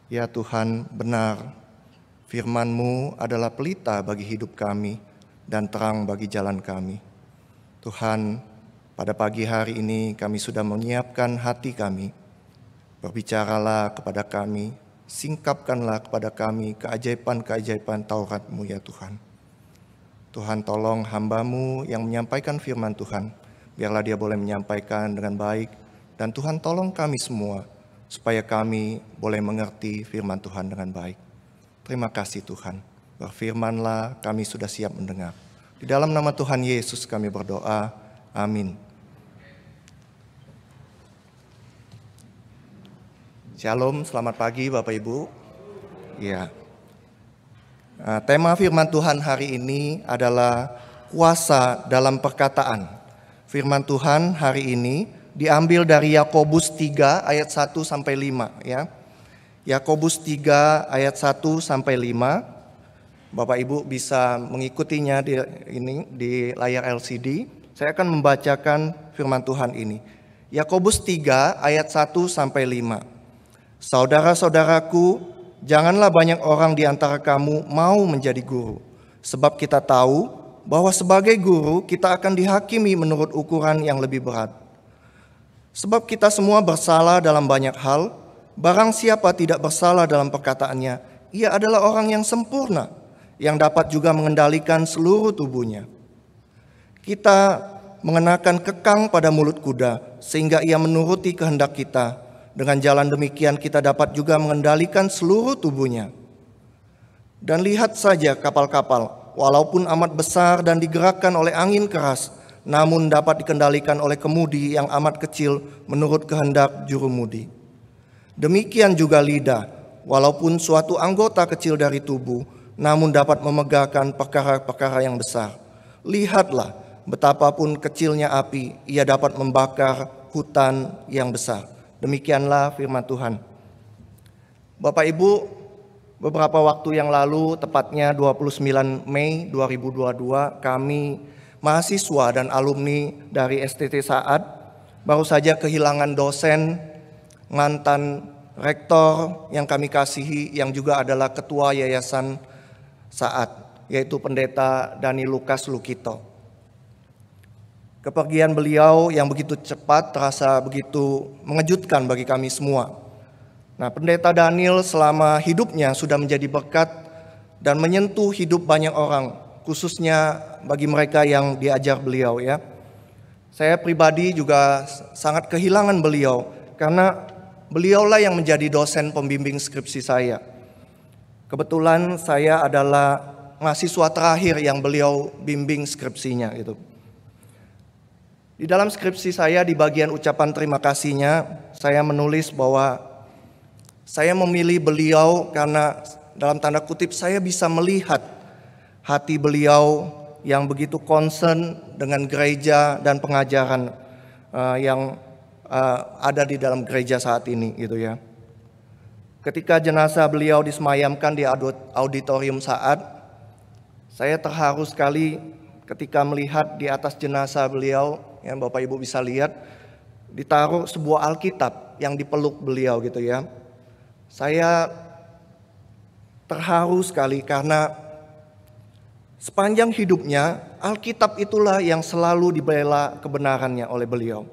Ya Tuhan, benar, firman-Mu adalah pelita bagi hidup kami dan terang bagi jalan kami. Tuhan, pada pagi hari ini kami sudah menyiapkan hati kami. Berbicaralah kepada kami, singkapkanlah kepada kami keajaiban-keajaiban Taurat-Mu ya Tuhan. Tuhan, tolong hamba-Mu yang menyampaikan firman Tuhan, biarlah dia boleh menyampaikan dengan baik. Dan Tuhan tolong kami semua, supaya kami boleh mengerti firman Tuhan dengan baik. Terima kasih Tuhan, berfirmanlah, kami sudah siap mendengar. Di dalam nama Tuhan Yesus kami berdoa, amin. Shalom, selamat pagi Bapak Ibu. Ya. Tema firman Tuhan hari ini adalah kuasa dalam perkataan. Firman Tuhan hari ini diambil dari Yakobus 3 ayat 1 sampai 5 ya. Yakobus 3 ayat 1 sampai 5. Bapak Ibu bisa mengikutinya di layar LCD. Saya akan membacakan firman Tuhan ini. Yakobus 3 ayat 1 sampai 5. Saudara-saudaraku, janganlah banyak orang di antara kamu mau menjadi guru, sebab kita tahu bahwa sebagai guru kita akan dihakimi menurut ukuran yang lebih berat. Sebab kita semua bersalah dalam banyak hal, barang siapa tidak bersalah dalam perkataannya, ia adalah orang yang sempurna, yang dapat juga mengendalikan seluruh tubuhnya. Kita mengenakan kekang pada mulut kuda, sehingga ia menuruti kehendak kita. Dengan jalan demikian kita dapat juga mengendalikan seluruh tubuhnya. Dan lihat saja kapal-kapal, walaupun amat besar dan digerakkan oleh angin keras, namun dapat dikendalikan oleh kemudi yang amat kecil menurut kehendak jurumudi. Demikian juga lidah, walaupun suatu anggota kecil dari tubuh, namun dapat memegahkan perkara-perkara yang besar. Lihatlah, betapapun kecilnya api, ia dapat membakar hutan yang besar. Demikianlah firman Tuhan. Bapak Ibu, beberapa waktu yang lalu, tepatnya 29 Mei 2022, kami mahasiswa dan alumni dari STT Saat baru saja kehilangan dosen, mantan rektor yang kami kasihi, yang juga adalah ketua Yayasan Saat, yaitu Pendeta Dani Lukas Lukito. Kepergian beliau yang begitu cepat terasa begitu mengejutkan bagi kami semua. Nah, Pendeta Daniel selama hidupnya sudah menjadi berkat dan menyentuh hidup banyak orang, khususnya bagi mereka yang diajar beliau ya. Saya pribadi juga sangat kehilangan beliau karena beliaulah yang menjadi dosen pembimbing skripsi saya. Kebetulan saya adalah mahasiswa terakhir yang beliau bimbing skripsinya gitu. Di dalam skripsi saya di bagian ucapan terima kasihnya, saya menulis bahwa saya memilih beliau karena dalam tanda kutip saya bisa melihat hati beliau yang begitu concern dengan gereja dan pengajaran yang ada di dalam gereja saat ini gitu ya. Ketika jenazah beliau disemayamkan di auditorium Saat, saya terharu sekali ketika melihat di atas jenazah beliau, yang Bapak Ibu bisa lihat, ditaruh sebuah Alkitab yang dipeluk beliau gitu ya. Saya terharu sekali karena sepanjang hidupnya Alkitab itulah yang selalu dibela kebenarannya oleh beliau.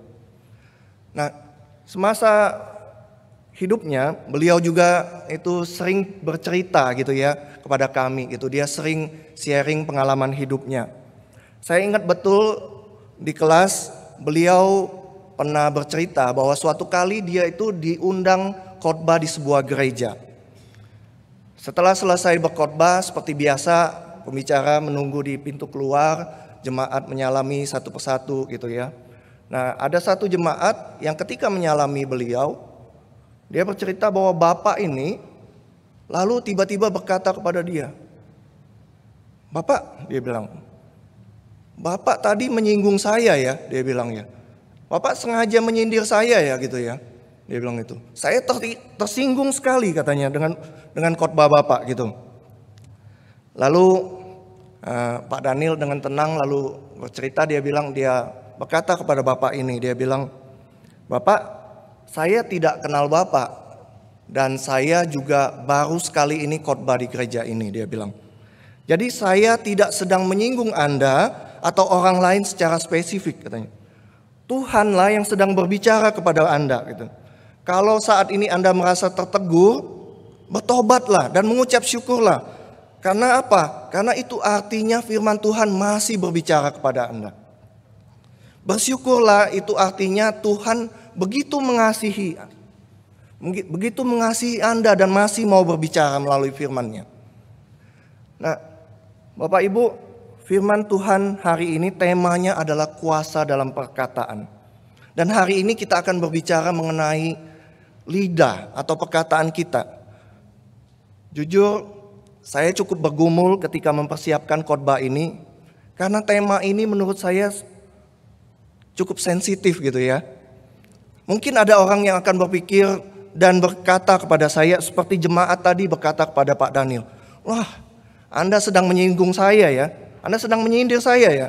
Nah, semasa hidupnya beliau juga itu sering bercerita gitu ya kepada kami gitu. Dia sering sharing pengalaman hidupnya. Saya ingat betul di kelas beliau pernah bercerita bahwa suatu kali dia itu diundang khotbah di sebuah gereja. Setelah selesai berkhotbah, seperti biasa pembicara menunggu di pintu keluar, jemaat menyalami satu persatu gitu ya. Nah, ada satu jemaat yang ketika menyalami beliau, dia bercerita bahwa bapak ini lalu tiba-tiba berkata kepada dia, "Bapak," dia bilang, "Bapak tadi menyinggung saya ya," dia bilang ya. "Bapak sengaja menyindir saya ya gitu ya." Dia bilang itu. "Saya tersinggung sekali," katanya, dengan khotbah Bapak gitu. Lalu Pak Daniel dengan tenang lalu bercerita, dia berkata kepada Bapak ini, dia bilang, "Bapak, saya tidak kenal Bapak. Dan saya juga baru sekali ini khotbah di gereja ini, dia bilang. Jadi saya tidak sedang menyinggung Anda atau orang lain secara spesifik, katanya. Tuhanlah yang sedang berbicara kepada Anda, gitu. Kalau saat ini Anda merasa tertegur, bertobatlah dan mengucap syukurlah. Karena apa? Karena itu artinya firman Tuhan masih berbicara kepada Anda. Bersyukurlah itu artinya Tuhan begitu mengasihi Anda dan masih mau berbicara melalui firman-Nya. Nah, Bapak Ibu, firman Tuhan hari ini temanya adalah kuasa dalam perkataan. Dan hari ini kita akan berbicara mengenai lidah atau perkataan kita. Jujur, saya cukup bergumul ketika mempersiapkan khotbah ini, karena tema ini menurut saya cukup sensitif gitu ya. Mungkin ada orang yang akan berpikir dan berkata kepada saya seperti jemaat tadi berkata kepada Pak Daniel, "Wah, Anda sedang menyinggung saya ya, Anda sedang menyindir saya ya."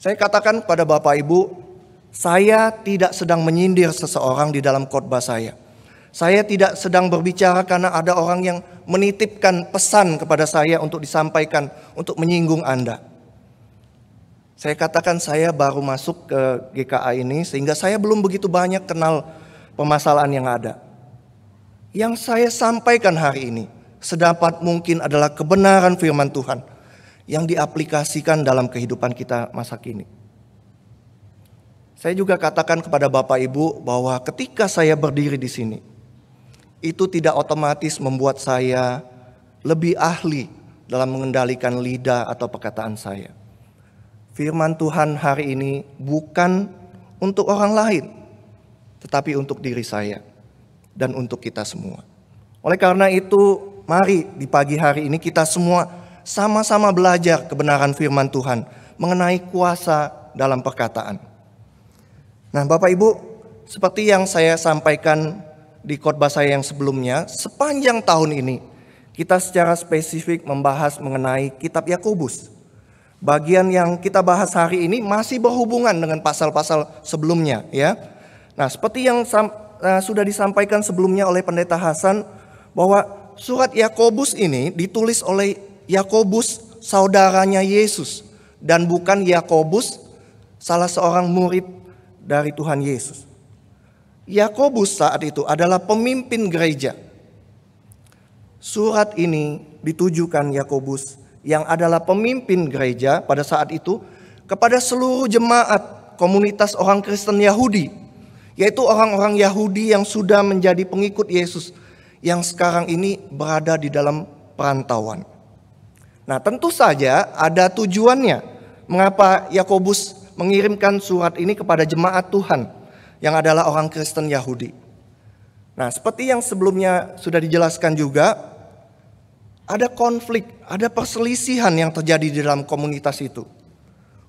Saya katakan kepada Bapak Ibu, saya tidak sedang menyindir seseorang di dalam khotbah saya. Saya tidak sedang berbicara karena ada orang yang menitipkan pesan kepada saya untuk disampaikan, untuk menyinggung Anda. Saya katakan saya baru masuk ke GKA ini sehingga saya belum begitu banyak kenal permasalahan yang ada. Yang saya sampaikan hari ini sedapat mungkin adalah kebenaran firman Tuhan yang diaplikasikan dalam kehidupan kita masa kini. Saya juga katakan kepada Bapak Ibu bahwa ketika saya berdiri di sini, itu tidak otomatis membuat saya lebih ahli dalam mengendalikan lidah atau perkataan saya. Firman Tuhan hari ini bukan untuk orang lain, tetapi untuk diri saya dan untuk kita semua. Oleh karena itu, mari di pagi hari ini kita semua sama-sama belajar kebenaran firman Tuhan mengenai kuasa dalam perkataan. Nah, Bapak Ibu, seperti yang saya sampaikan di khotbah saya yang sebelumnya, sepanjang tahun ini kita secara spesifik membahas mengenai kitab Yakobus. Bagian yang kita bahas hari ini masih berhubungan dengan pasal-pasal sebelumnya ya. Nah, seperti yang sudah disampaikan sebelumnya oleh Pendeta Hasan, bahwa surat Yakobus ini ditulis oleh Yakobus saudaranya Yesus dan bukan Yakobus salah seorang murid dari Tuhan Yesus. Yakobus saat itu adalah pemimpin gereja. Surat ini ditujukan Yakobus yang adalah pemimpin gereja pada saat itu kepada seluruh jemaat komunitas orang Kristen Yahudi, yaitu orang-orang Yahudi yang sudah menjadi pengikut Yesus yang sekarang ini berada di dalam perantauan. Nah, tentu saja ada tujuannya mengapa Yakobus mengirimkan surat ini kepada jemaat Tuhan yang adalah orang Kristen Yahudi. Nah, seperti yang sebelumnya sudah dijelaskan juga, ada konflik, ada perselisihan yang terjadi di dalam komunitas itu.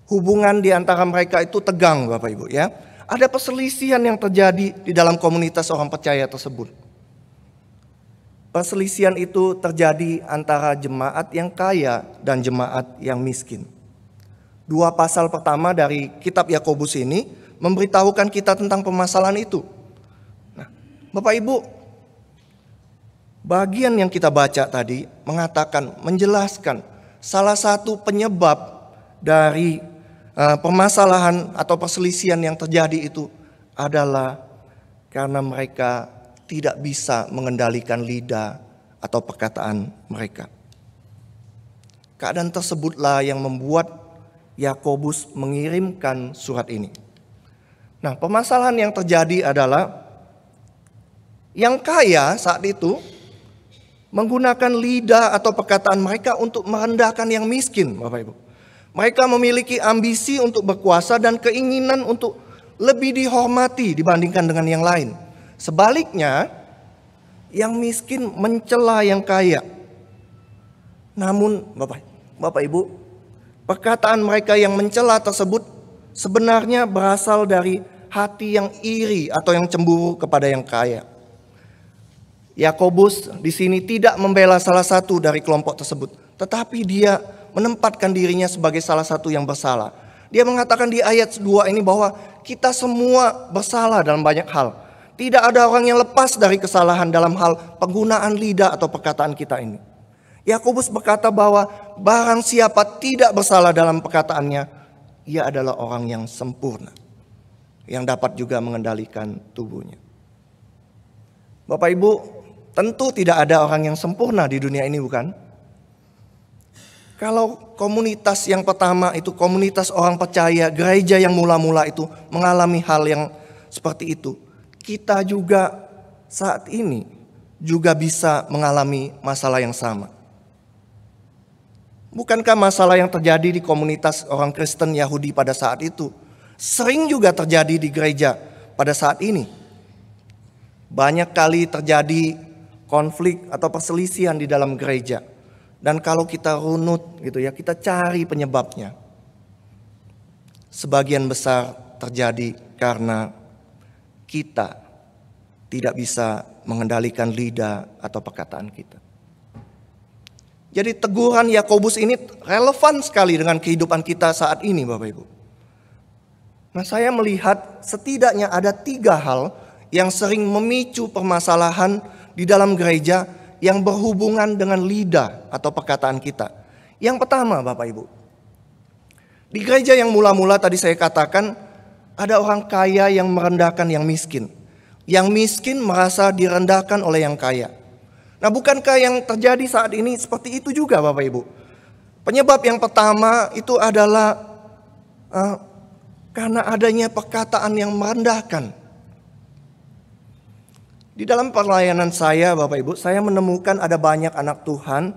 Hubungan di antara mereka itu tegang, Bapak Ibu ya. Ada perselisihan yang terjadi di dalam komunitas orang percaya tersebut. Perselisihan itu terjadi antara jemaat yang kaya dan jemaat yang miskin. 2 pasal pertama dari kitab Yakobus ini memberitahukan kita tentang permasalahan itu. Nah, Bapak Ibu, bagian yang kita baca tadi mengatakan, menjelaskan salah satu penyebab dari permasalahan atau perselisihan yang terjadi itu adalah karena mereka tidak bisa mengendalikan lidah atau perkataan mereka. Keadaan tersebutlah yang membuat Yakobus mengirimkan surat ini. Nah, permasalahan yang terjadi adalah yang kaya saat itu menggunakan lidah atau perkataan mereka untuk merendahkan yang miskin, Bapak Ibu. Mereka memiliki ambisi untuk berkuasa dan keinginan untuk lebih dihormati dibandingkan dengan yang lain. Sebaliknya, yang miskin mencela yang kaya. Namun, Bapak Ibu, perkataan mereka yang mencela tersebut sebenarnya berasal dari hati yang iri atau yang cemburu kepada yang kaya. Yakobus di sini tidak membela salah satu dari kelompok tersebut, tetapi dia menempatkan dirinya sebagai salah satu yang bersalah. Dia mengatakan di ayat 2 ini bahwa kita semua bersalah dalam banyak hal. Tidak ada orang yang lepas dari kesalahan dalam hal penggunaan lidah atau perkataan kita ini. Yakobus berkata bahwa barang siapa tidak bersalah dalam perkataannya, ia adalah orang yang sempurna, yang dapat juga mengendalikan tubuhnya. Bapak Ibu, tentu tidak ada orang yang sempurna di dunia ini, bukan? Kalau komunitas yang pertama itu komunitas orang percaya, gereja yang mula-mula itu mengalami hal yang seperti itu, kita juga saat ini juga bisa mengalami masalah yang sama. Bukankah masalah yang terjadi di komunitas orang Kristen Yahudi pada saat itu sering juga terjadi di gereja pada saat ini? Banyak kali terjadi konflik atau perselisihan di dalam gereja. Dan kalau kita runut gitu ya, kita cari penyebabnya. Sebagian besar terjadi karena kita tidak bisa mengendalikan lidah atau perkataan kita. Jadi teguran Yakobus ini relevan sekali dengan kehidupan kita saat ini, Bapak Ibu. Nah, saya melihat setidaknya ada 3 hal yang sering memicu permasalahan di dalam gereja yang berhubungan dengan lidah atau perkataan kita. Yang pertama, Bapak Ibu, di gereja yang mula-mula tadi saya katakan, ada orang kaya yang merendahkan yang miskin. Yang miskin merasa direndahkan oleh yang kaya. Nah, bukankah yang terjadi saat ini seperti itu juga, Bapak Ibu? Penyebab yang pertama itu adalah karena adanya perkataan yang merendahkan. Di dalam pelayanan saya, Bapak Ibu, saya menemukan ada banyak anak Tuhan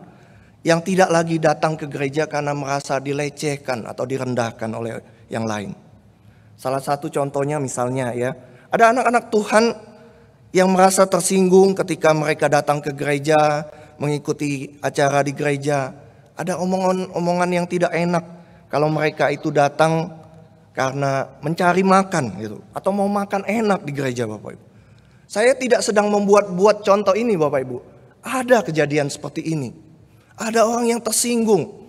yang tidak lagi datang ke gereja karena merasa dilecehkan atau direndahkan oleh yang lain. Salah satu contohnya misalnya ya, ada anak-anak Tuhan yang merasa tersinggung ketika mereka datang ke gereja, mengikuti acara di gereja. Ada omongan-omongan yang tidak enak kalau mereka itu datang karena mencari makan gitu, atau mau makan enak di gereja, Bapak Ibu. Saya tidak sedang membuat contoh ini, Bapak Ibu. Ada kejadian seperti ini. Ada orang yang tersinggung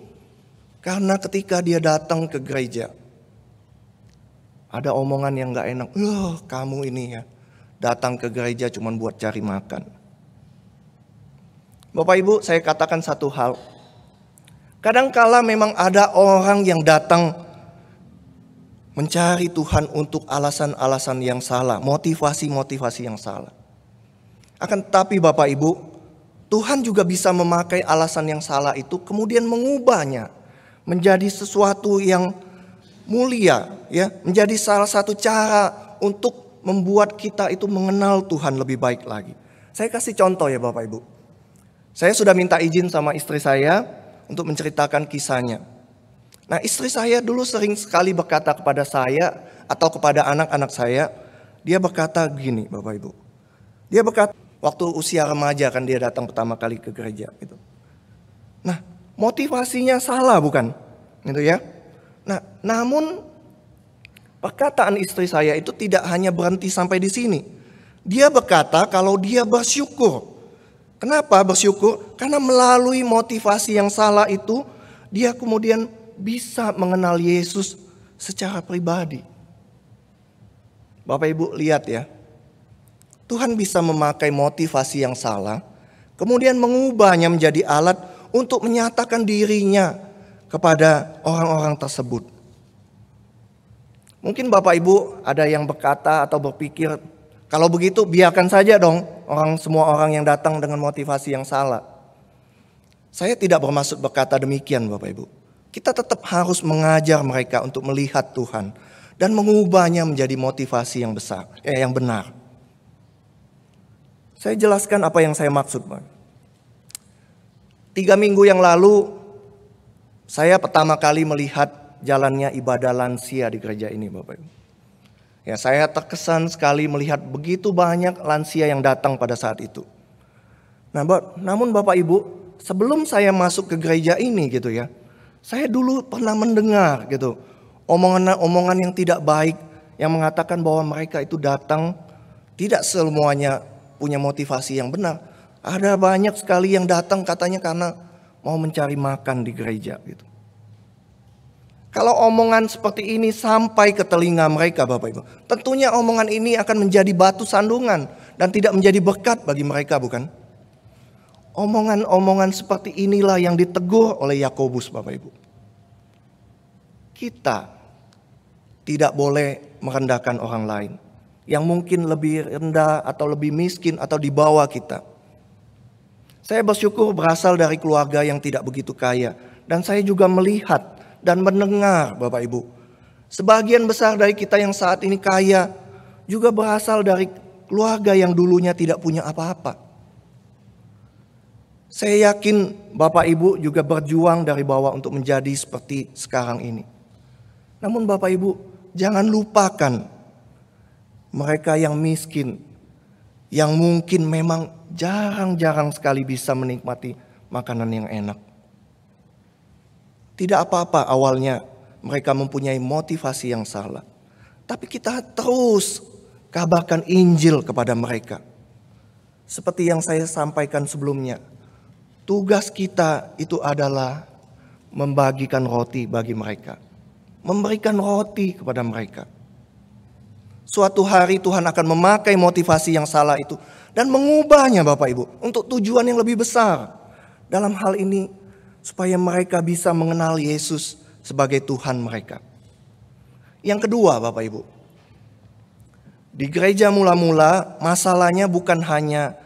karena ketika dia datang ke gereja, ada omongan yang gak enak. Loh, kamu ini ya datang ke gereja cuma buat cari makan. Bapak Ibu, saya katakan satu hal. Kadangkala memang ada orang yang datang mencari Tuhan untuk alasan-alasan yang salah, motivasi-motivasi yang salah. Akan tetapi Bapak Ibu, Tuhan juga bisa memakai alasan yang salah itu kemudian mengubahnya menjadi sesuatu yang mulia, ya, menjadi salah satu cara untuk membuat kita itu mengenal Tuhan lebih baik lagi. Saya kasih contoh ya Bapak Ibu. Saya sudah minta izin sama istri saya untuk menceritakan kisahnya. Nah, istri saya dulu sering sekali berkata kepada saya atau kepada anak-anak saya, dia berkata gini, Bapak Ibu. Dia berkata waktu usia remaja kan dia datang pertama kali ke gereja gitu. Nah, motivasinya salah bukan? Gitu ya. Nah, namun perkataan istri saya itu tidak hanya berhenti sampai di sini. Dia berkata kalau dia bersyukur. Kenapa bersyukur? Karena melalui motivasi yang salah itu dia kemudian bisa mengenal Yesus secara pribadi. Bapak Ibu lihat ya, Tuhan bisa memakai motivasi yang salah, kemudian mengubahnya menjadi alat untuk menyatakan dirinya kepada orang-orang tersebut. Mungkin Bapak Ibu ada yang berkata atau berpikir, kalau begitu biarkan saja dong semua orang yang datang dengan motivasi yang salah. Saya tidak bermaksud berkata demikian Bapak Ibu. Kita tetap harus mengajar mereka untuk melihat Tuhan dan mengubahnya menjadi motivasi yang besar, yang benar. Saya jelaskan apa yang saya maksud, Pak. 3 minggu yang lalu, saya pertama kali melihat jalannya ibadah lansia di gereja ini, Bapak Ibu. Ya, saya terkesan sekali melihat begitu banyak lansia yang datang pada saat itu. Namun Bapak Ibu, sebelum saya masuk ke gereja ini gitu ya, saya dulu pernah mendengar gitu omongan yang tidak baik yang mengatakan bahwa mereka itu datang tidak semuanya punya motivasi yang benar. Ada banyak sekali yang datang katanya karena mau mencari makan di gereja gitu. Kalau omongan seperti ini sampai ke telinga mereka Bapak Ibu, tentunya omongan ini akan menjadi batu sandungan dan tidak menjadi berkat bagi mereka, bukan? Omongan-omongan seperti inilah yang ditegur oleh Yakobus Bapak Ibu. Kita tidak boleh merendahkan orang lain yang mungkin lebih rendah atau lebih miskin atau di bawah kita. Saya bersyukur berasal dari keluarga yang tidak begitu kaya, dan saya juga melihat dan mendengar Bapak Ibu, sebagian besar dari kita yang saat ini kaya juga berasal dari keluarga yang dulunya tidak punya apa-apa. Saya yakin Bapak Ibu juga berjuang dari bawah untuk menjadi seperti sekarang ini. Namun Bapak Ibu, jangan lupakan mereka yang miskin, yang mungkin memang jarang-jarang sekali bisa menikmati makanan yang enak. Tidak apa-apa awalnya mereka mempunyai motivasi yang salah. Tapi kita terus kabarkan Injil kepada mereka. Seperti yang saya sampaikan sebelumnya, tugas kita itu adalah membagikan roti bagi mereka. Memberikan roti kepada mereka. Suatu hari Tuhan akan memakai motivasi yang salah itu dan mengubahnya Bapak Ibu untuk tujuan yang lebih besar. Dalam hal ini supaya mereka bisa mengenal Yesus sebagai Tuhan mereka. Yang kedua Bapak Ibu, di gereja mula-mula masalahnya bukan hanya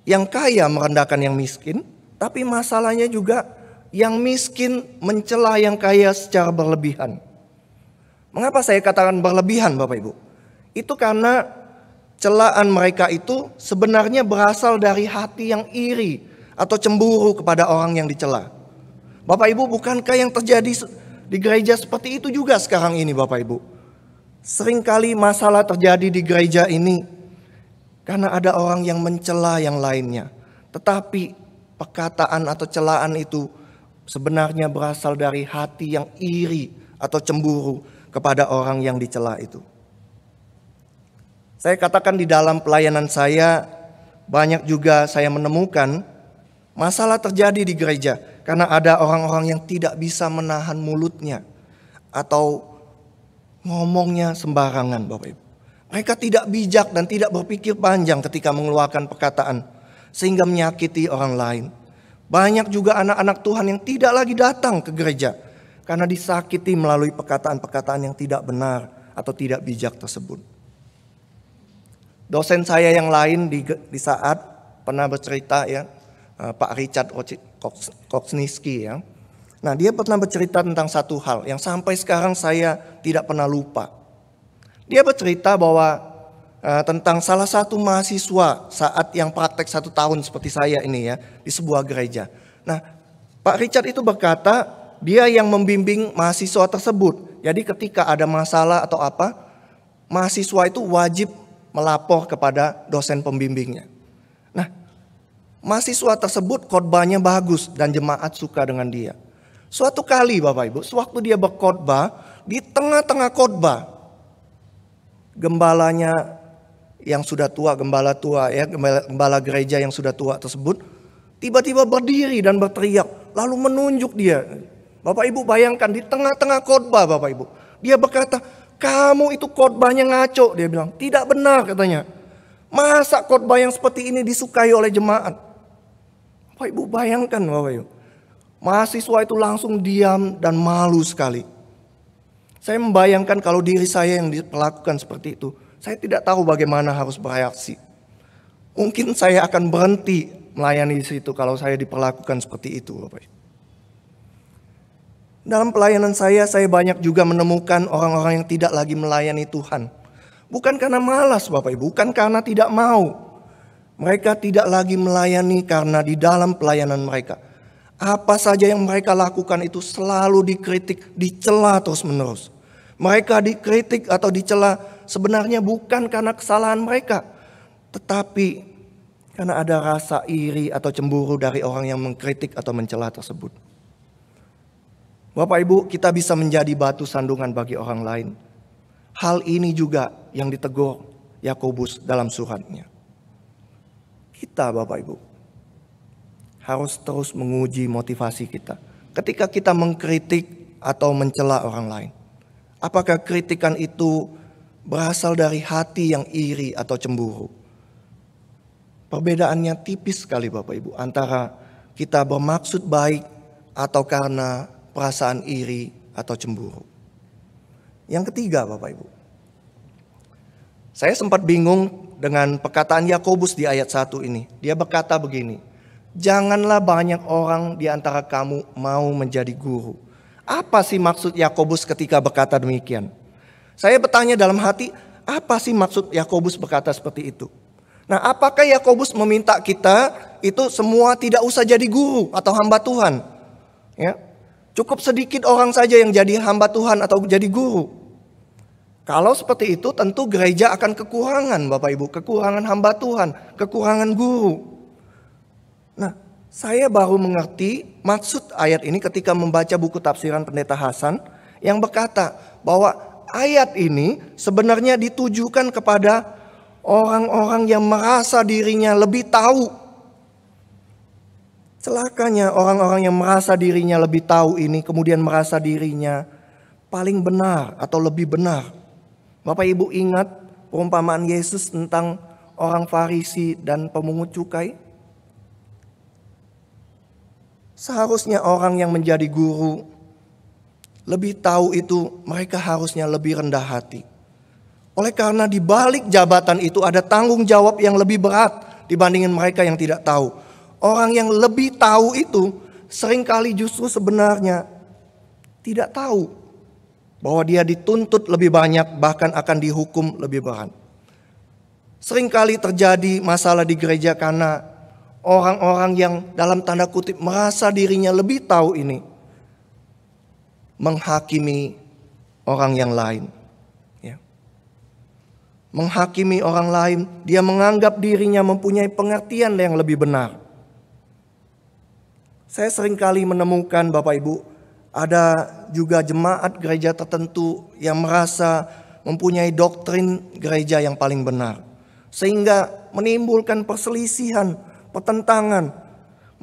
yang kaya merendahkan yang miskin, tapi masalahnya juga yang miskin mencela yang kaya secara berlebihan. Mengapa saya katakan berlebihan Bapak Ibu? Itu karena celaan mereka itu sebenarnya berasal dari hati yang iri atau cemburu kepada orang yang dicela. Bapak Ibu, bukankah yang terjadi di gereja seperti itu juga sekarang ini Bapak Ibu? Seringkali masalah terjadi di gereja ini karena ada orang yang mencela yang lainnya. Tetapi perkataan atau celaan itu sebenarnya berasal dari hati yang iri atau cemburu kepada orang yang dicela itu. Saya katakan di dalam pelayanan saya, banyak juga saya menemukan masalah terjadi di gereja karena ada orang-orang yang tidak bisa menahan mulutnya atau ngomongnya sembarangan Bapak Ibu. Mereka tidak bijak dan tidak berpikir panjang ketika mengeluarkan perkataan sehingga menyakiti orang lain. Banyak juga anak-anak Tuhan yang tidak lagi datang ke gereja karena disakiti melalui perkataan-perkataan yang tidak benar atau tidak bijak tersebut. Dosen saya yang lain di saat pernah bercerita ya, Pak Richard Koksniski ya. Nah, dia pernah bercerita tentang satu hal yang sampai sekarang saya tidak pernah lupa. Dia bercerita bahwa tentang salah satu mahasiswa saat yang praktek 1 tahun seperti saya ini ya di sebuah gereja. Nah, Pak Richard itu berkata dia yang membimbing mahasiswa tersebut. Jadi ketika ada masalah atau apa, mahasiswa itu wajib melapor kepada dosen pembimbingnya. Nah, mahasiswa tersebut khotbahnya bagus dan jemaat suka dengan dia. Suatu kali Bapak Ibu, sewaktu dia berkhotbah, di tengah-tengah khotbah, gembalanya yang sudah tua, gembala gereja yang sudah tua tersebut, tiba-tiba berdiri dan berteriak, lalu menunjuk dia. Bapak Ibu bayangkan di tengah-tengah khotbah Bapak Ibu, dia berkata, kamu itu khotbahnya ngaco, dia bilang, tidak benar katanya. Masa khotbah yang seperti ini disukai oleh jemaat? Bapak Ibu bayangkan Bapak Ibu. Mahasiswa itu langsung diam dan malu sekali. Saya membayangkan kalau diri saya yang diperlakukan seperti itu, saya tidak tahu bagaimana harus bereaksi. Mungkin saya akan berhenti melayani di situ kalau saya diperlakukan seperti itu, Bapak. Dalam pelayanan saya banyak juga menemukan orang-orang yang tidak lagi melayani Tuhan. Bukan karena malas, Bapak Ibu, bukan karena tidak mau. Mereka tidak lagi melayani karena di dalam pelayanan mereka, apa saja yang mereka lakukan itu selalu dikritik, dicela terus-menerus. Mereka dikritik atau dicela sebenarnya bukan karena kesalahan mereka, tetapi karena ada rasa iri atau cemburu dari orang yang mengkritik atau mencela tersebut. Bapak Ibu, kita bisa menjadi batu sandungan bagi orang lain. Hal ini juga yang ditegur Yakobus dalam suratnya. Kita Bapak Ibu harus terus menguji motivasi kita. Ketika kita mengkritik atau mencela orang lain? Apakah kritikan itu berasal dari hati yang iri atau cemburu? Perbedaannya tipis sekali Bapak Ibu antara kita bermaksud baik atau karena perasaan iri atau cemburu. Yang ketiga Bapak Ibu, saya sempat bingung dengan perkataan Yakobus di ayat 1 ini. Dia berkata begini, janganlah banyak orang di antara kamu mau menjadi guru. Apa sih maksud Yakobus ketika berkata demikian? Saya bertanya dalam hati, apa sih maksud Yakobus berkata seperti itu? Nah, apakah Yakobus meminta kita itu semua tidak usah jadi guru atau hamba Tuhan? Ya, cukup sedikit orang saja yang jadi hamba Tuhan atau jadi guru. Kalau seperti itu tentu gereja akan kekurangan Bapak Ibu, kekurangan hamba Tuhan, kekurangan guru. Nah, saya baru mengerti maksud ayat ini ketika membaca buku tafsiran Pendeta Hasan yang berkata bahwa ayat ini sebenarnya ditujukan kepada orang-orang yang merasa dirinya lebih tahu. Celakanya orang-orang yang merasa dirinya lebih tahu ini kemudian merasa dirinya paling benar atau lebih benar. Bapak Ibu ingat perumpamaan Yesus tentang orang Farisi dan pemungut cukai? Seharusnya orang yang menjadi guru lebih tahu itu, mereka harusnya lebih rendah hati. Oleh karena di balik jabatan itu ada tanggung jawab yang lebih berat dibandingin mereka yang tidak tahu. Orang yang lebih tahu itu seringkali justru sebenarnya tidak tahu bahwa dia dituntut lebih banyak, bahkan akan dihukum lebih berat. Seringkali terjadi masalah di gereja karena orang-orang yang dalam tanda kutip merasa dirinya lebih tahu ini menghakimi orang yang lain. Ya. Menghakimi orang lain, dia menganggap dirinya mempunyai pengertian yang lebih benar. Saya seringkali menemukan Bapak Ibu, ada juga jemaat gereja tertentu yang merasa mempunyai doktrin gereja yang paling benar. Sehingga menimbulkan perselisihan, pertentangan,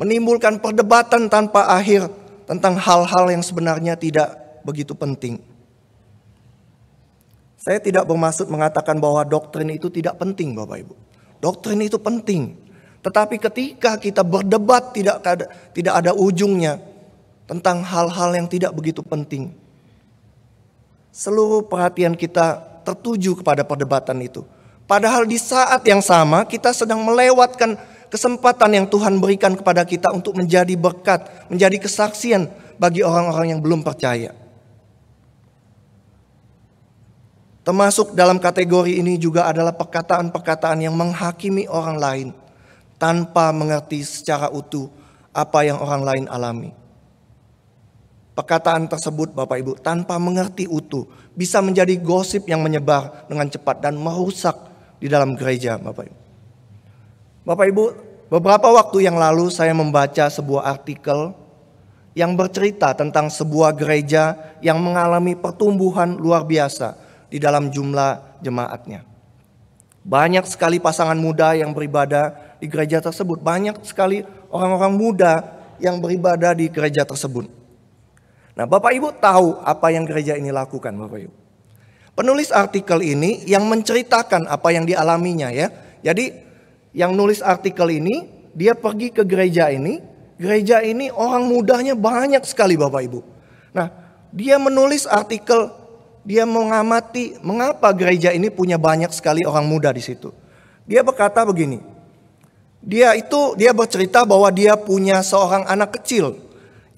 menimbulkan perdebatan tanpa akhir tentang hal-hal yang sebenarnya tidak begitu penting. Saya tidak bermaksud mengatakan bahwa doktrin itu tidak penting Bapak Ibu. Doktrin itu penting. Tetapi ketika kita berdebat tidak ada ujungnya tentang hal-hal yang tidak begitu penting, seluruh perhatian kita tertuju kepada perdebatan itu. Padahal di saat yang sama kita sedang melewatkan kesempatan yang Tuhan berikan kepada kita untuk menjadi berkat, menjadi kesaksian bagi orang-orang yang belum percaya. Termasuk dalam kategori ini juga adalah perkataan-perkataan yang menghakimi orang lain tanpa mengerti secara utuh apa yang orang lain alami. Perkataan tersebut Bapak Ibu tanpa mengerti utuh bisa menjadi gosip yang menyebar dengan cepat dan merusak di dalam gereja Bapak Ibu. Bapak Ibu, beberapa waktu yang lalu saya membaca sebuah artikel yang bercerita tentang sebuah gereja yang mengalami pertumbuhan luar biasa di dalam jumlah jemaatnya. Banyak sekali pasangan muda yang beribadah di gereja tersebut. Banyak sekali orang-orang muda yang beribadah di gereja tersebut. Nah, Bapak Ibu tahu apa yang gereja ini lakukan Bapak Ibu. Penulis artikel ini yang menceritakan apa yang dialaminya ya. Jadi yang nulis artikel ini dia pergi ke gereja ini. Gereja ini orang mudanya banyak sekali Bapak Ibu. Nah, dia menulis artikel, dia mengamati mengapa gereja ini punya banyak sekali orang muda di situ. Dia berkata begini. Dia bercerita bahwa dia punya seorang anak kecil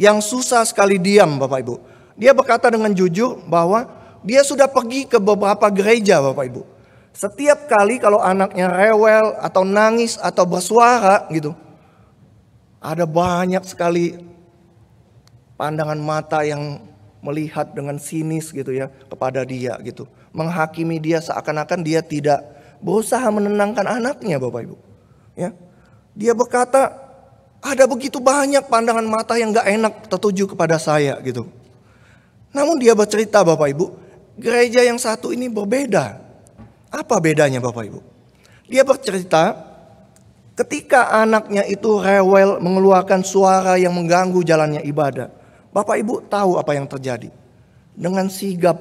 yang susah sekali diam Bapak Ibu. Dia berkata dengan jujur bahwa dia sudah pergi ke beberapa gereja Bapak Ibu. Setiap kali kalau anaknya rewel atau nangis atau bersuara gitu, ada banyak sekali pandangan mata yang melihat dengan sinis gitu ya kepada dia gitu. Menghakimi dia seakan-akan dia tidak berusaha menenangkan anaknya Bapak Ibu. Ya. Dia berkata ada begitu banyak pandangan mata yang gak enak tertuju kepada saya gitu. Namun dia bercerita Bapak Ibu, gereja yang satu ini berbeda. Apa bedanya Bapak Ibu? Dia bercerita ketika anaknya itu rewel mengeluarkan suara yang mengganggu jalannya ibadah. Bapak Ibu tahu apa yang terjadi. Dengan sigap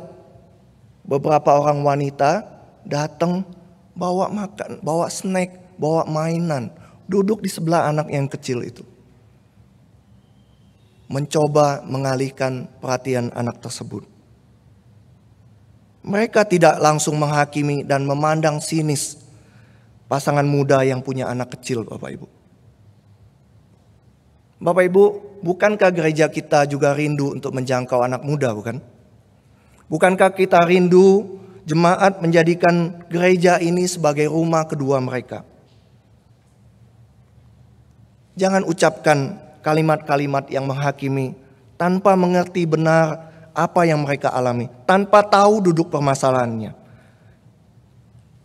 beberapa orang wanita datang bawa makan, bawa snack, bawa mainan, duduk di sebelah anak yang kecil itu. Mencoba mengalihkan perhatian anak tersebut. Mereka tidak langsung menghakimi dan memandang sinis pasangan muda yang punya anak kecil, Bapak Ibu. Bapak Ibu, bukankah gereja kita juga rindu untuk menjangkau anak muda, bukan? Bukankah kita rindu jemaat menjadikan gereja ini sebagai rumah kedua mereka? Jangan ucapkan kalimat-kalimat yang menghakimi tanpa mengerti benar apa yang mereka alami, tanpa tahu duduk permasalahannya.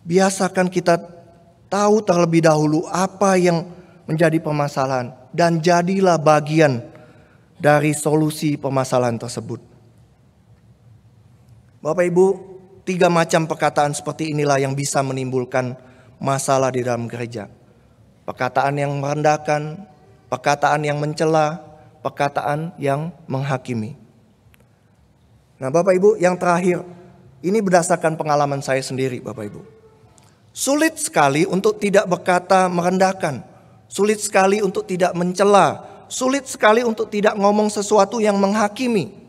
Biasakan kita tahu terlebih dahulu apa yang menjadi permasalahan dan jadilah bagian dari solusi permasalahan tersebut. Bapak Ibu, 3 macam perkataan seperti inilah yang bisa menimbulkan masalah di dalam gereja. Perkataan yang merendahkan, perkataan yang mencela, perkataan yang menghakimi. Nah Bapak Ibu, yang terakhir, ini berdasarkan pengalaman saya sendiri Bapak Ibu. Sulit sekali untuk tidak berkata merendahkan, sulit sekali untuk tidak mencela, sulit sekali untuk tidak ngomong sesuatu yang menghakimi.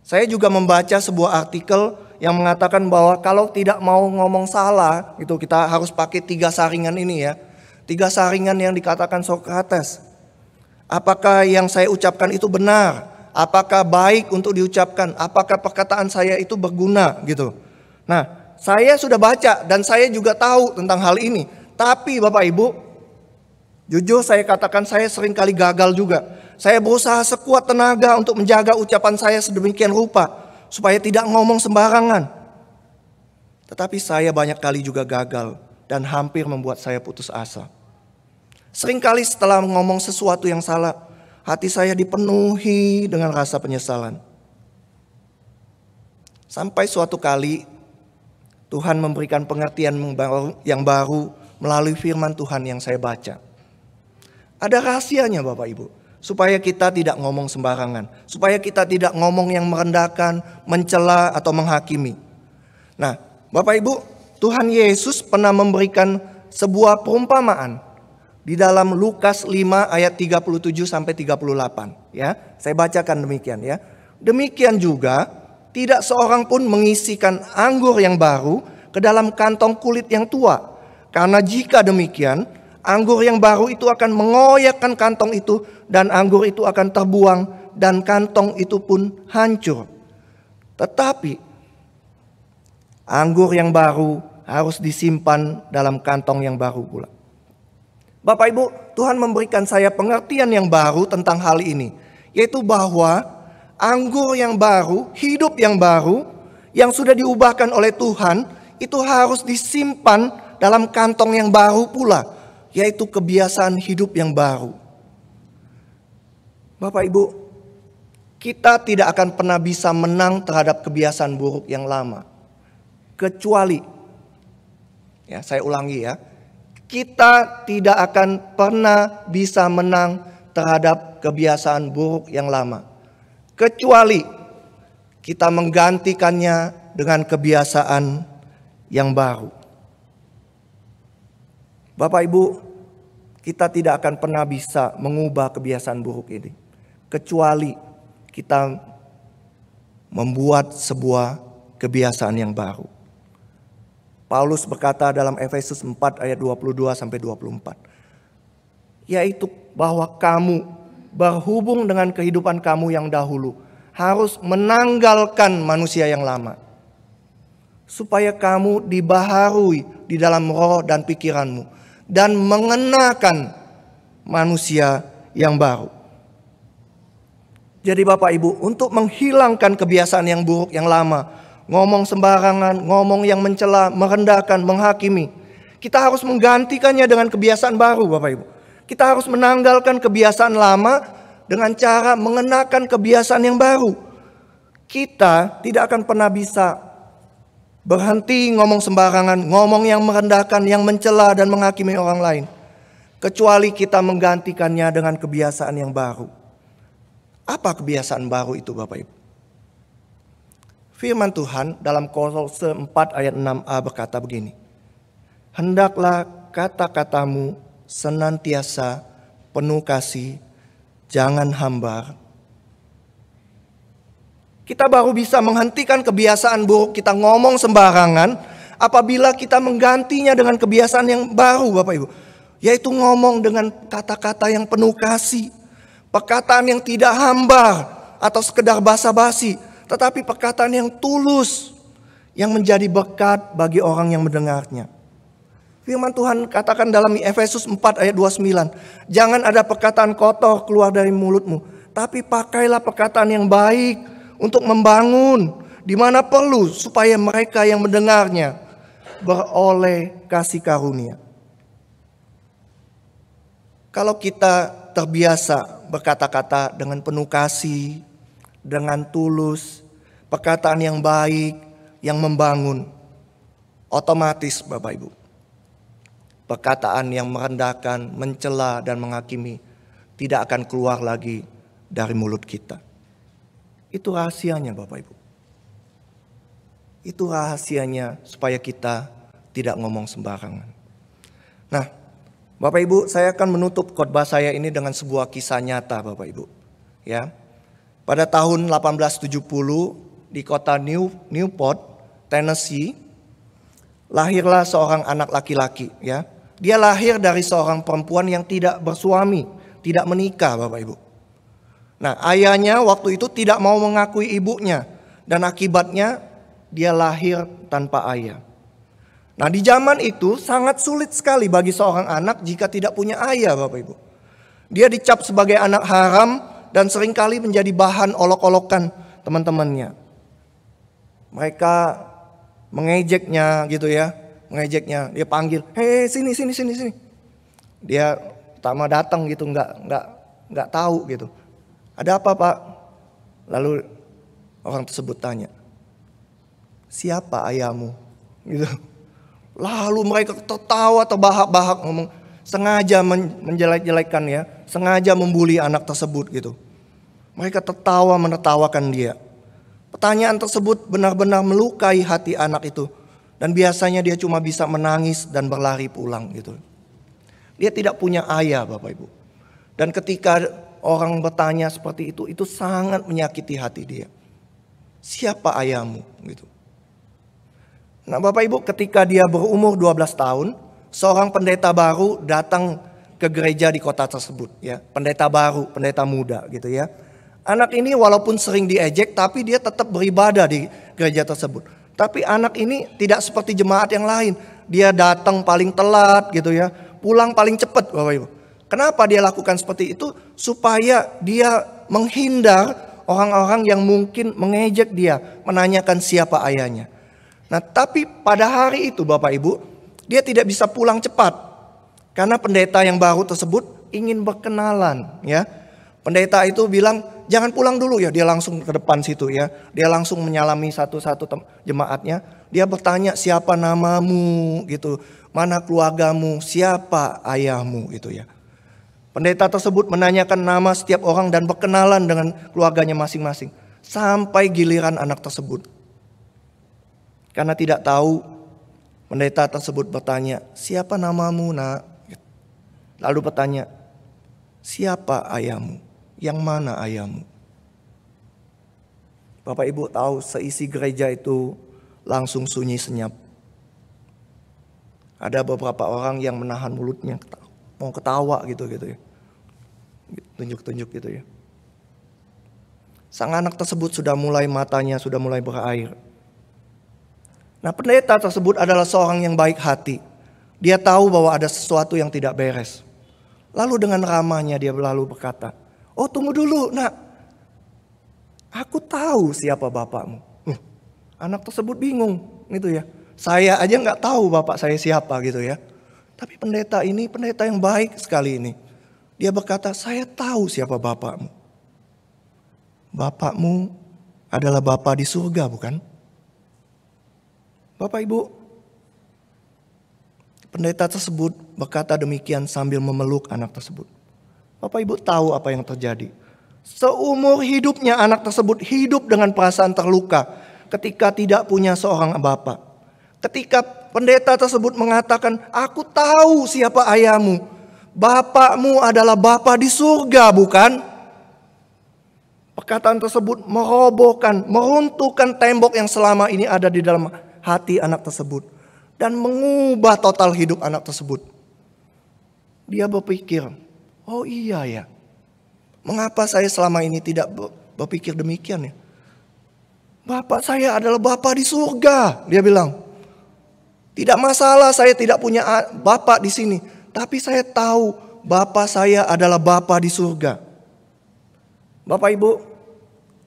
Saya juga membaca sebuah artikel yang mengatakan bahwa kalau tidak mau ngomong salah, itu kita harus pakai 3 saringan ini ya. 3 saringan yang dikatakan Sokrates. Apakah yang saya ucapkan itu benar? Apakah baik untuk diucapkan? Apakah perkataan saya itu berguna gitu? Nah, saya sudah baca dan saya juga tahu tentang hal ini. Tapi Bapak Ibu, jujur saya katakan saya sering kali gagal juga. Saya berusaha sekuat tenaga untuk menjaga ucapan saya sedemikian rupa supaya tidak ngomong sembarangan. Tetapi saya banyak kali juga gagal dan hampir membuat saya putus asa. Seringkali setelah ngomong sesuatu yang salah, hati saya dipenuhi dengan rasa penyesalan. Sampai suatu kali Tuhan memberikan pengertian yang baru melalui firman Tuhan yang saya baca. Ada rahasianya Bapak Ibu, supaya kita tidak ngomong sembarangan, supaya kita tidak ngomong yang merendahkan, mencela atau menghakimi. Nah, Bapak Ibu, Tuhan Yesus pernah memberikan sebuah perumpamaan di dalam Lukas 5 ayat 37 sampai 38 ya. Saya bacakan demikian ya. Demikian juga tidak seorang pun mengisikan anggur yang baru ke dalam kantong kulit yang tua. Karena jika demikian, anggur yang baru itu akan mengoyakkan kantong itu dan anggur itu akan terbuang dan kantong itu pun hancur. Tetapi anggur yang baru harus disimpan dalam kantong yang baru pula. Bapak Ibu, Tuhan memberikan saya pengertian yang baru tentang hal ini. Yaitu bahwa anggur yang baru, hidup yang baru, yang sudah diubahkan oleh Tuhan, itu harus disimpan dalam kantong yang baru pula. Yaitu kebiasaan hidup yang baru. Bapak Ibu, kita tidak akan pernah bisa menang terhadap kebiasaan buruk yang lama. Kecuali, ya saya ulangi ya. Kita tidak akan pernah bisa menang terhadap kebiasaan buruk yang lama. Kecuali kita menggantikannya dengan kebiasaan yang baru. Bapak Ibu, kita tidak akan pernah bisa mengubah kebiasaan buruk ini. Kecuali kita membuat sebuah kebiasaan yang baru. Paulus berkata dalam Efesus 4 ayat 22 sampai 24. Yaitu bahwa kamu berhubung dengan kehidupan kamu yang dahulu harus menanggalkan manusia yang lama. Supaya kamu dibaharui di dalam roh dan pikiranmu dan mengenakan manusia yang baru. Jadi Bapak Ibu, untuk menghilangkan kebiasaan yang buruk yang lama, ngomong sembarangan, ngomong yang mencela, merendahkan, menghakimi, kita harus menggantikannya dengan kebiasaan baru Bapak Ibu. Kita harus menanggalkan kebiasaan lama dengan cara mengenakan kebiasaan yang baru. Kita tidak akan pernah bisa berhenti ngomong sembarangan, ngomong yang merendahkan, yang mencela dan menghakimi orang lain. Kecuali kita menggantikannya dengan kebiasaan yang baru. Apa kebiasaan baru itu Bapak Ibu? Firman Tuhan dalam Kolose 4 ayat 6a berkata begini. Hendaklah kata-katamu senantiasa penuh kasih, jangan hambar. Kita baru bisa menghentikan kebiasaan buruk kita ngomong sembarangan apabila kita menggantinya dengan kebiasaan yang baru Bapak Ibu. Yaitu ngomong dengan kata-kata yang penuh kasih. Perkataan yang tidak hambar atau sekedar basa-basi, tetapi perkataan yang tulus, yang menjadi berkat bagi orang yang mendengarnya. Firman Tuhan katakan dalam Efesus 4 ayat 29, jangan ada perkataan kotor keluar dari mulutmu, tapi pakailah perkataan yang baik untuk membangun di mana perlu supaya mereka yang mendengarnya beroleh kasih karunia. Kalau kita terbiasa berkata-kata dengan penuh kasih, dengan tulus, perkataan yang baik, yang membangun, otomatis Bapak Ibu, perkataan yang merendahkan, mencela dan menghakimi tidak akan keluar lagi dari mulut kita. Itu rahasianya Bapak Ibu. Itu rahasianya supaya kita tidak ngomong sembarangan. Nah, Bapak Ibu, saya akan menutup khotbah saya ini dengan sebuah kisah nyata Bapak Ibu. Ya. Pada tahun 1870 di kota Newport, Tennessee, lahirlah seorang anak laki-laki, ya. Dia lahir dari seorang perempuan yang tidak bersuami, tidak menikah Bapak Ibu. Nah, ayahnya waktu itu tidak mau mengakui ibunya dan akibatnya dia lahir tanpa ayah. Nah, di zaman itu sangat sulit sekali bagi seorang anak jika tidak punya ayah Bapak Ibu. Dia dicap sebagai anak haram dan seringkali menjadi bahan olok-olokan teman-temannya. Mereka mengejeknya gitu ya, mengejeknya. Dia panggil, "Hei, sini. Dia pertama datang gitu, nggak tahu gitu. Ada apa Pak? Lalu orang tersebut tanya, siapa ayahmu? Gitu. Lalu mereka tertawa terbahak-bahak ngomong, sengaja menjelek-jelekan ya, sengaja membuli anak tersebut gitu. Mereka tertawa menertawakan dia. Pertanyaan tersebut benar-benar melukai hati anak itu. Dan biasanya dia cuma bisa menangis dan berlari pulang gitu. Dia tidak punya ayah Bapak Ibu. Dan ketika orang bertanya seperti itu sangat menyakiti hati dia. Siapa ayahmu gitu. Nah Bapak Ibu, ketika dia berumur 12 tahun, seorang pendeta baru datang ke gereja di kota tersebut ya. Pendeta baru, pendeta muda gitu ya. Anak ini walaupun sering diejek tapi dia tetap beribadah di gereja tersebut. Tapi anak ini tidak seperti jemaat yang lain. Dia datang paling telat gitu ya. Pulang paling cepat Bapak Ibu. Kenapa dia lakukan seperti itu? Supaya dia menghindar orang-orang yang mungkin mengejek dia, menanyakan siapa ayahnya. Nah tapi pada hari itu Bapak Ibu, dia tidak bisa pulang cepat. Karena pendeta yang baru tersebut ingin berkenalan ya. Pendeta itu bilang, jangan pulang dulu ya. Dia langsung ke depan situ ya. Dia langsung menyalami satu-satu jemaatnya. Dia bertanya, siapa namamu gitu. Mana keluargamu, siapa ayahmu gitu ya. Pendeta tersebut menanyakan nama setiap orang dan berkenalan dengan keluarganya masing-masing. Sampai giliran anak tersebut. Karena tidak tahu, pendeta tersebut bertanya, siapa namamu nak? Lalu bertanya, siapa ayahmu? Yang mana ayahmu? Bapak Ibu tahu seisi gereja itu langsung sunyi senyap. Ada beberapa orang yang menahan mulutnya, mau ketawa gitu ya. Tunjuk-tunjuk gitu ya. Sang anak tersebut matanya sudah mulai berair. Nah pendeta tersebut adalah seorang yang baik hati. Dia tahu bahwa ada sesuatu yang tidak beres. Lalu dengan ramahnya dia lalu berkata, oh tunggu dulu nak. Aku tahu siapa bapakmu. Anak tersebut bingung gitu ya. Saya aja gak tahu bapak saya siapa gitu ya. Tapi pendeta ini pendeta yang baik sekali ini. Dia berkata, saya tahu siapa bapakmu. Bapakmu adalah Bapa di surga bukan? Bapak Ibu, pendeta tersebut berkata demikian sambil memeluk anak tersebut. Bapak Ibu tahu apa yang terjadi. Seumur hidupnya anak tersebut hidup dengan perasaan terluka ketika tidak punya seorang bapa. Ketika pendeta tersebut mengatakan, aku tahu siapa ayahmu. Bapakmu adalah Bapa di surga, bukan? Perkataan tersebut merobohkan, meruntuhkan tembok yang selama ini ada di dalam hati anak tersebut. Dan mengubah total hidup anak tersebut. Dia berpikir, oh iya ya. Mengapa saya selama ini tidak berpikir demikian ya? Bapak saya adalah Bapa di surga, dia bilang. Tidak masalah saya tidak punya bapak di sini, tapi saya tahu bapak saya adalah Bapa di surga. Bapak Ibu,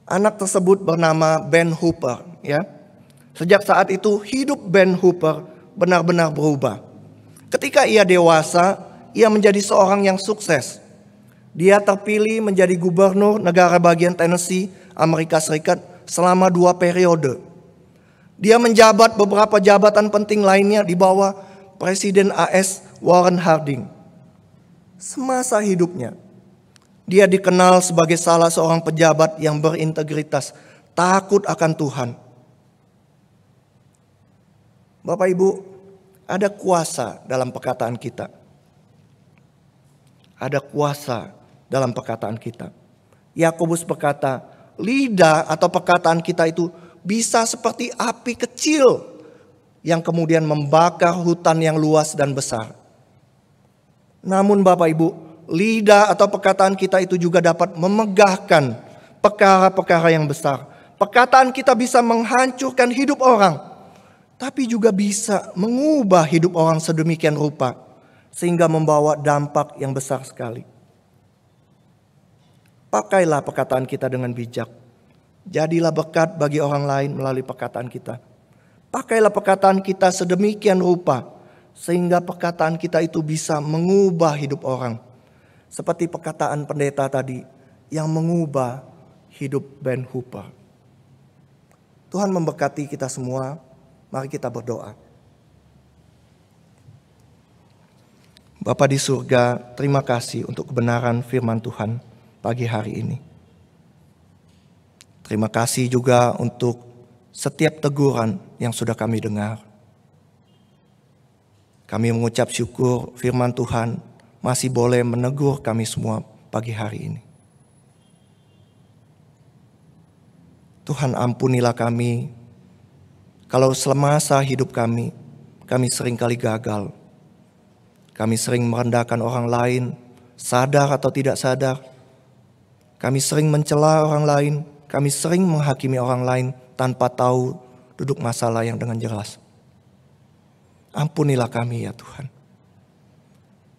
anak tersebut bernama Ben Hooper, ya. Sejak saat itu hidup Ben Hooper benar-benar berubah. Ketika ia dewasa, ia menjadi seorang yang sukses. Dia terpilih menjadi gubernur negara bagian Tennessee, Amerika Serikat selama 2 periode. Dia menjabat beberapa jabatan penting lainnya di bawah Presiden AS Warren Harding. Semasa hidupnya, dia dikenal sebagai salah seorang pejabat yang berintegritas, takut akan Tuhan. Bapak Ibu, ada kuasa dalam perkataan kita. Ada kuasa dalam perkataan kita. Yakobus berkata, lidah atau perkataan kita itu bisa seperti api kecil yang kemudian membakar hutan yang luas dan besar. Namun Bapak Ibu, lidah atau perkataan kita itu juga dapat memegahkan perkara-perkara yang besar. Perkataan kita bisa menghancurkan hidup orang, tapi juga bisa mengubah hidup orang sedemikian rupa sehingga membawa dampak yang besar sekali. Pakailah perkataan kita dengan bijak. Jadilah berkat bagi orang lain melalui perkataan kita. Pakailah perkataan kita sedemikian rupa sehingga perkataan kita itu bisa mengubah hidup orang. Seperti perkataan pendeta tadi yang mengubah hidup Ben Hooper. Tuhan memberkati kita semua. Mari kita berdoa. Bapa di surga, terima kasih untuk kebenaran firman Tuhan pagi hari ini. Terima kasih juga untuk setiap teguran yang sudah kami dengar. Kami mengucap syukur firman Tuhan masih boleh menegur kami semua pagi hari ini. Tuhan ampunilah kami kalau semasa hidup kami seringkali gagal. Kami sering merendahkan orang lain, sadar atau tidak sadar. Kami sering mencela orang lain. Kami sering menghakimi orang lain tanpa tahu duduk masalah yang dengan jelas. Ampunilah kami ya Tuhan.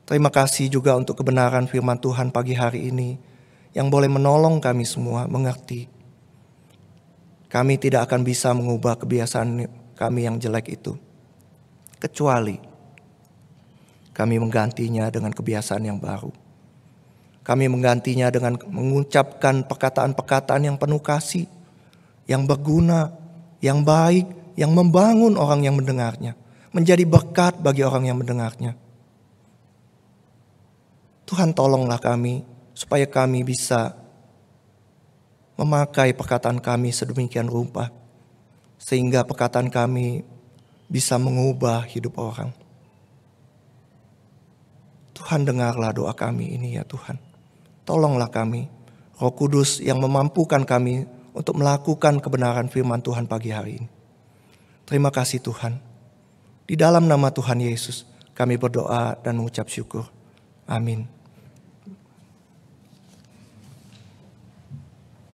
Terima kasih juga untuk kebenaran firman Tuhan pagi hari ini yang boleh menolong kami semua mengerti. Kami tidak akan bisa mengubah kebiasaan kami yang jelek itu. Kecuali kami menggantinya dengan kebiasaan yang baru. Kami menggantinya dengan mengucapkan perkataan-perkataan yang penuh kasih, yang berguna, yang baik, yang membangun orang yang mendengarnya, menjadi berkat bagi orang yang mendengarnya. Tuhan tolonglah kami supaya kami bisa memakai perkataan kami sedemikian rupa, sehingga perkataan kami bisa mengubah hidup orang. Tuhan dengarlah doa kami ini ya Tuhan. Tolonglah kami, Roh Kudus yang memampukan kami untuk melakukan kebenaran firman Tuhan pagi hari ini. Terima kasih Tuhan. Di dalam nama Tuhan Yesus kami berdoa dan mengucap syukur. Amin.